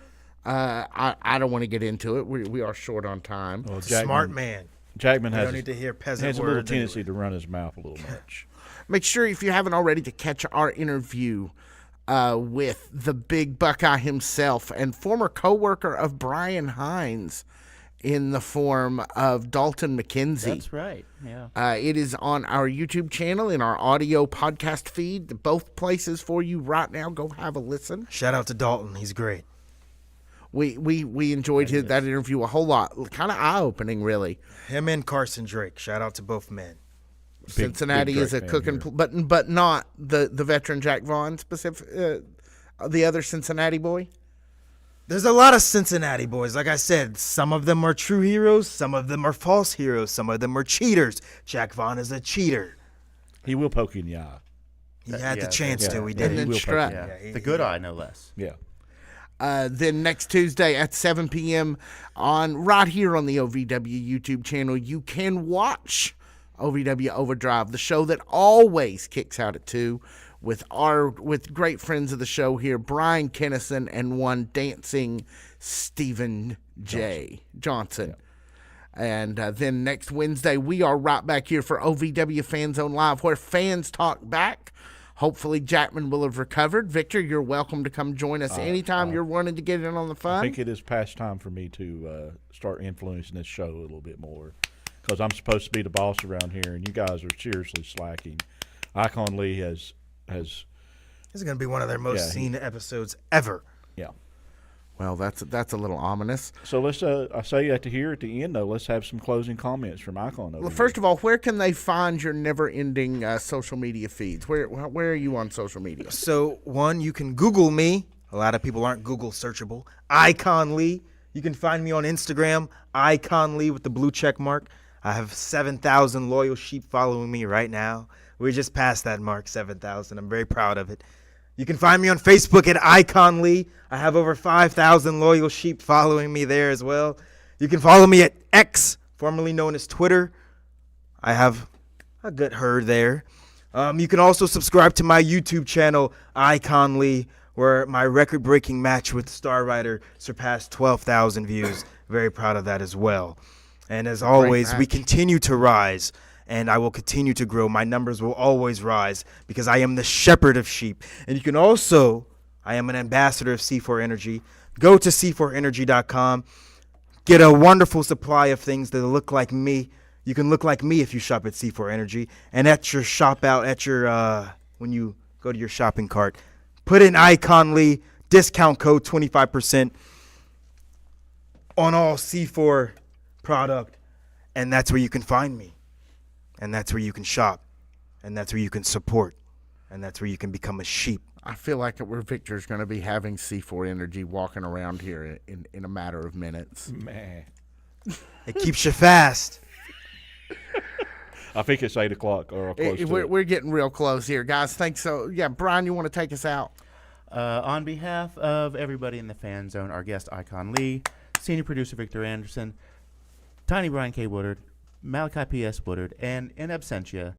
I don't want to get into it. We are short on time. Well, Smart man. Jackman I has don't need to hear peasant has a words. little tendency to run his mouth a little much. Make sure, if you haven't already, to catch our interview with the big Buckeye himself and former co-worker of Brian Hines in the form of Dalton McKenzie. That's right. Yeah. It is on our YouTube channel, in our audio podcast feed, both places for you right now. Go have a listen. Shout out to Dalton. He's great. We enjoyed that interview a whole lot. Kind of eye-opening, really. Him and Carson Drake. Shout out to both men. Cincinnati big is a Drake cooking, fan but not the veteran Jack Vaughn specific, the other Cincinnati boy. There's a lot of Cincinnati boys. Like I said, some of them are true heroes. Some of them are false heroes. Some of them are cheaters. Jack Vaughn is a cheater. He will poke you in the eye. He had the chance yeah, to. He yeah, did. And he then will strut. Yeah. Yeah, The good eye, no less. Yeah. Then next Tuesday at 7 p.m. right here on the OVW YouTube channel, you can watch OVW Overdrive, the show that always kicks out at 2 with great friends of the show here, Brian Kennison and one dancing Stephen J. Johnson. Yeah. And then next Wednesday, we are right back here for OVW Fan Zone Live, where fans talk back. Hopefully, Jackman will have recovered. Victor, you're welcome to come join us anytime you're wanting to get in on the fun. I think it is past time for me to start influencing this show a little bit more, because I'm supposed to be the boss around here, and you guys are seriously slacking. Icon Lee has This is going to be one of their most Yeah, seen episodes ever. yeah. Well, that's a little ominous. So let's I say at the end though, let's have some closing comments from Icon over Well, here. first of all, where can they find your never-ending social media feeds? Where are you on social media? So, one, you can Google me. A lot of people aren't Google searchable. Icon Lee. You can find me on Instagram, Icon Lee with the blue check mark. I have 7,000 loyal sheep following me right now. We're just past that mark, 7,000. I'm very proud of it. You can find me on Facebook at Icon Lee. I have over 5,000 loyal sheep following me there as well. You can follow me at X, formerly known as Twitter. I have a good herd there. You can also subscribe to my YouTube channel, Icon Lee, where my record-breaking match with Star Rider surpassed 12,000 views. Very proud of that as well. And as always, we continue to rise, and I will continue to grow. My numbers will always rise because I am the shepherd of sheep. And you can also, I am an ambassador of C4 Energy. Go to c4energy.com. Get a wonderful supply of things that look like me. You can look like me if you shop at C4 Energy. And at your shop out, at your when you go to your shopping cart, put in Icon Lee, discount code 25% on all C4 product. And that's where you can find me. And that's where you can shop. And that's where you can support. And that's where you can become a sheep. I feel like where Victor's going to be having C4 Energy walking around here in a matter of minutes. Man, It keeps you fast. I think it's 8 o'clock or close to it. We're getting real close here, guys. Thanks. So, yeah, Brian, you want to take us out? On behalf of everybody in the fan zone, our guest Icon Lee, senior producer Victor Anderson, Tiny Brian K. Woodard, Malachi P.S. Woodard, and in absentia,